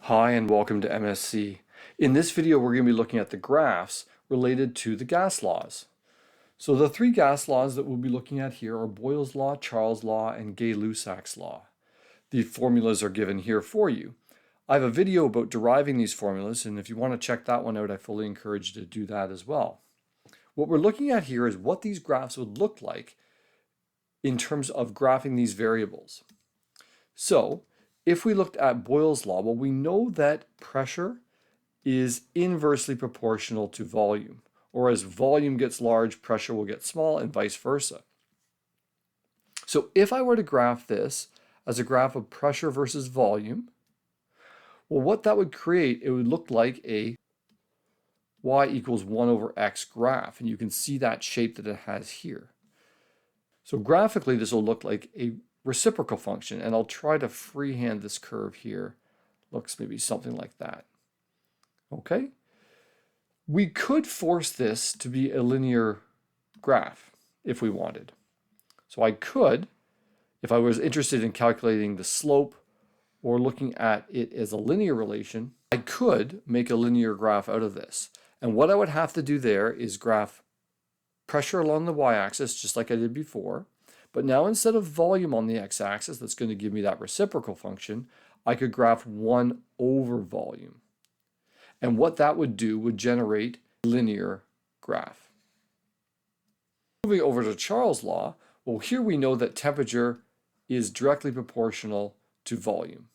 Hi and welcome to MSc. In this video we're going to be looking at the graphs related to the gas laws. So the three gas laws that we'll be looking at here are Boyle's law, Charles' law, and Gay-Lussac's law. The formulas are given here for you. I have a video about deriving these formulas, and if you want to check that one out, I fully encourage you to do that as well. What we're looking at here is what these graphs would look like in terms of graphing these variables. So if we looked at Boyle's law, well, we know that pressure is inversely proportional to volume, or as volume gets large, pressure will get small, and vice versa. So if I were to graph this as a graph of pressure versus volume, well, what that would create, it would look like a y equals 1 over x graph, and you can see that shape that it has here. So graphically, this will look like a reciprocal function, and I'll try to freehand this curve here. Looks maybe something like that. Okay? We could force this to be a linear graph if we wanted. So I could, if I was interested in calculating the slope or looking at it as a linear relation, I could make a linear graph out of this. And what I would have to do there is graph pressure along the y-axis, just like I did before. But now instead of volume on the x-axis, that's going to give me that reciprocal function, I could graph 1 over volume. And what that would do would generate a linear graph. Moving over to Charles' law, well, here we know that temperature is directly proportional to volume.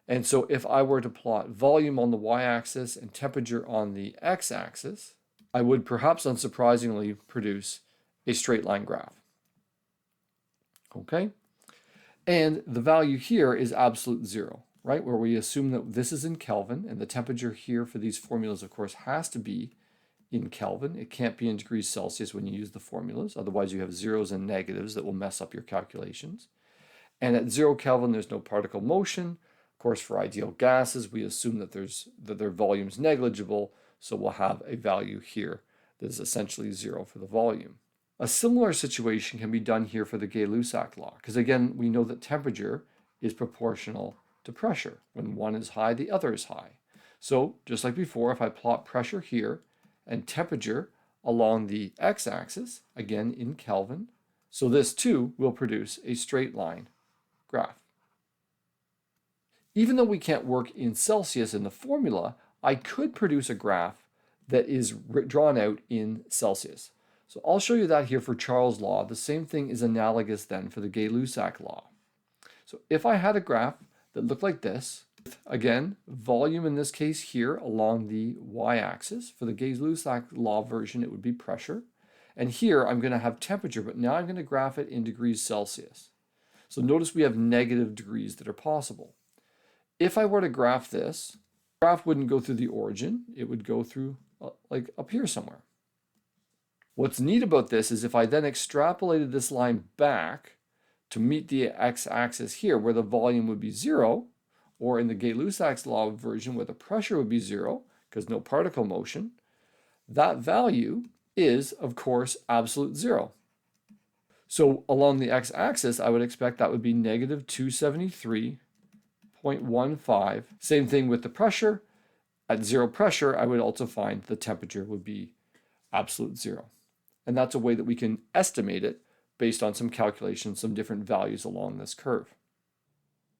And so if I were to plot volume on the y-axis and temperature on the x-axis, I would perhaps unsurprisingly produce a straight line graph. Okay? And the value here is absolute zero, right? Where we assume that this is in Kelvin, and the temperature here for these formulas, of course, has to be in Kelvin. It can't be in degrees Celsius when you use the formulas. Otherwise, you have zeros and negatives that will mess up your calculations. And at 0 Kelvin, there's no particle motion. Of course, for ideal gases, we assume that their volume is negligible, so we'll have a value here that is essentially 0 for the volume. A similar situation can be done here for the Gay-Lussac law, because again, we know that temperature is proportional to pressure. When one is high, the other is high. So just like before, if I plot pressure here and temperature along the x-axis, again in Kelvin, so this too will produce a straight line graph. Even though we can't work in Celsius in the formula, I could produce a graph that is drawn out in Celsius. So I'll show you that here for Charles' law. The same thing is analogous then for the Gay-Lussac law. So if I had a graph that looked like this, again, volume in this case here along the y-axis. For the Gay-Lussac law version, it would be pressure. And here I'm going to have temperature, but now I'm going to graph it in degrees Celsius. So notice we have negative degrees that are possible. If I were to graph this, the graph wouldn't go through the origin. It would go through like up here somewhere. What's neat about this is if I then extrapolated this line back to meet the x-axis here where the volume would be 0, or in the Gay-Lussac's law version where the pressure would be 0 because no particle motion, that value is, of course, absolute 0. So along the x-axis, I would expect that would be negative 273.15. Same thing with the pressure. At 0 pressure, I would also find the temperature would be absolute 0. And that's a way that we can estimate it based on some calculations, some different values along this curve.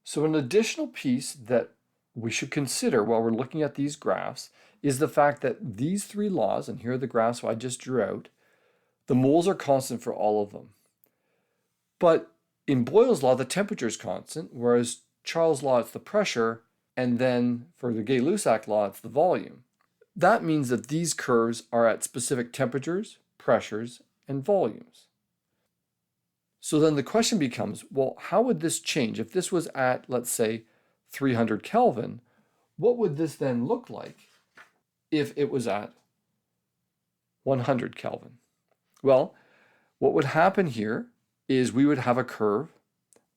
So an additional piece that we should consider while we're looking at these graphs is the fact that these three laws, and here are the graphs I just drew out, the moles are constant for all of them. But in Boyle's law, the temperature is constant, whereas Charles' law, it's the pressure, and then for the Gay-Lussac law, it's the volume. That means that these curves are at specific temperatures, pressures, and volumes. So then the question becomes, well, how would this change? If this was at, let's say, 300 Kelvin, what would this then look like if it was at 100 Kelvin? Well, what would happen here is we would have a curve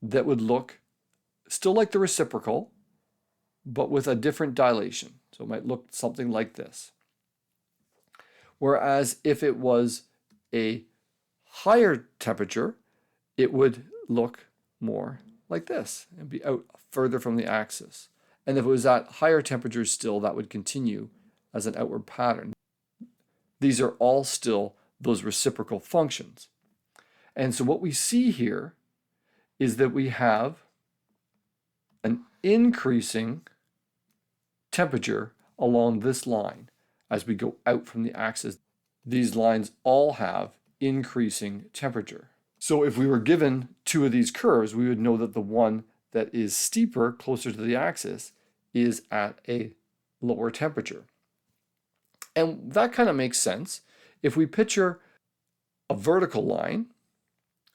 that would look still like the reciprocal, but with a different dilation. So it might look something like this. Whereas if it was a higher temperature, it would look more like this and be out further from the axis. And if it was at higher temperatures still, that would continue as an outward pattern. These are all still those reciprocal functions. And so what we see here is that we have an increasing temperature along this line as we go out from the axis. These lines all have increasing temperature. So if we were given two of these curves, we would know that the one that is steeper, closer to the axis, is at a lower temperature. And that kind of makes sense. If we picture a vertical line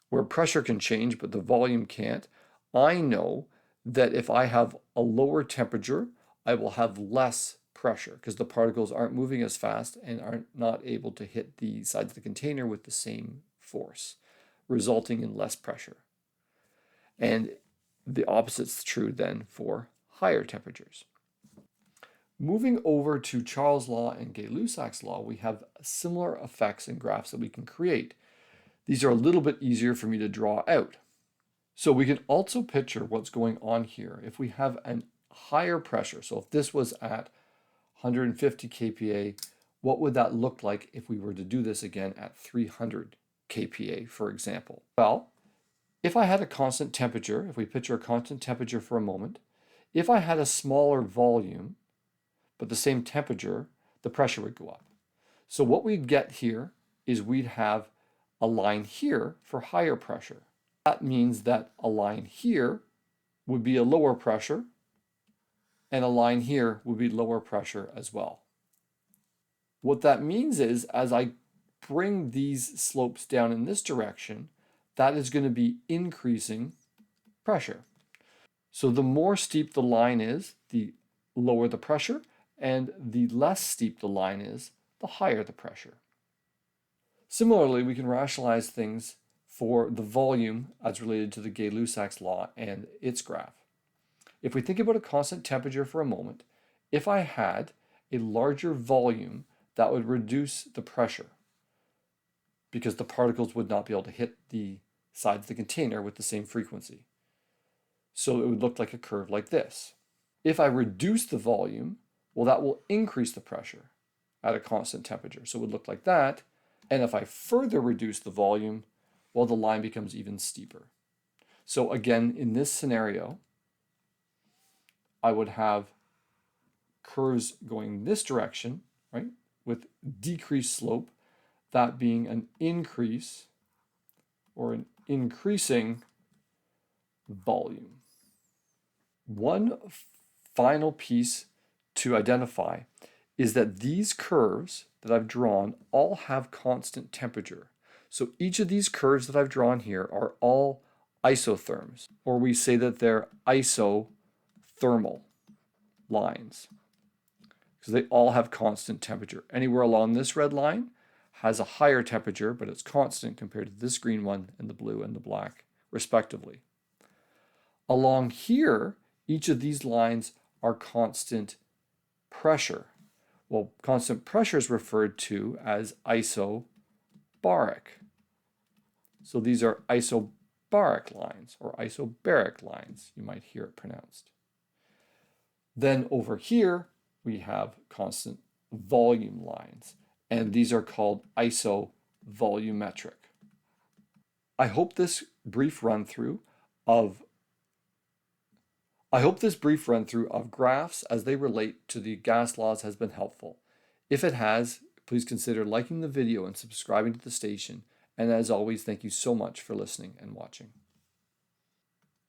where pressure can change but the volume can't, I know that if I have a lower temperature, I will have less pressure because the particles aren't moving as fast and are not able to hit the sides of the container with the same force, resulting in less pressure. And the opposite's true then for higher temperatures. Moving over to Charles' law and Gay-Lussac's law, we have similar effects and graphs that we can create. These are a little bit easier for me to draw out. So we can also picture what's going on here. If we have a higher pressure, so if this was at 150 kPa, what would that look like if we were to do this again at 300 kPa, for example? Well, if I had a constant temperature, if we picture a constant temperature for a moment, if I had a smaller volume, but the same temperature, the pressure would go up. So what we'd get here is we'd have a line here for higher pressure. That means that a line here would be a lower pressure, and a line here would be lower pressure as well. What that means is, as I bring these slopes down in this direction, that is going to be increasing pressure. So the more steep the line is, the lower the pressure, and the less steep the line is, the higher the pressure. Similarly, we can rationalize things for the volume as related to the Gay-Lussac's law and its graph. If we think about a constant temperature for a moment, if I had a larger volume, that would reduce the pressure because the particles would not be able to hit the sides of the container with the same frequency. So it would look like a curve like this. If I reduce the volume, well, that will increase the pressure at a constant temperature. So it would look like that. And if I further reduce the volume, well, the line becomes even steeper. So again, in this scenario, I would have curves going this direction, right, with decreased slope, that being an increase or an increasing volume. One final piece to identify is that these curves that I've drawn all have constant temperature. So each of these curves that I've drawn here are all isotherms, or we say that they're isothermal lines, because they all have constant temperature. Anywhere along this red line has a higher temperature, but it's constant compared to this green one and the blue and the black, respectively. Along here, each of these lines are constant pressure. Well, constant pressure is referred to as isobaric. So these are isobaric lines or isobaric lines, you might hear it pronounced. Then over here, we have constant volume lines, and these are called isovolumetric. I hope this brief run through of graphs as they relate to the gas laws has been helpful. If it has, please consider liking the video and subscribing to the station. And as always, thank you so much for listening and watching.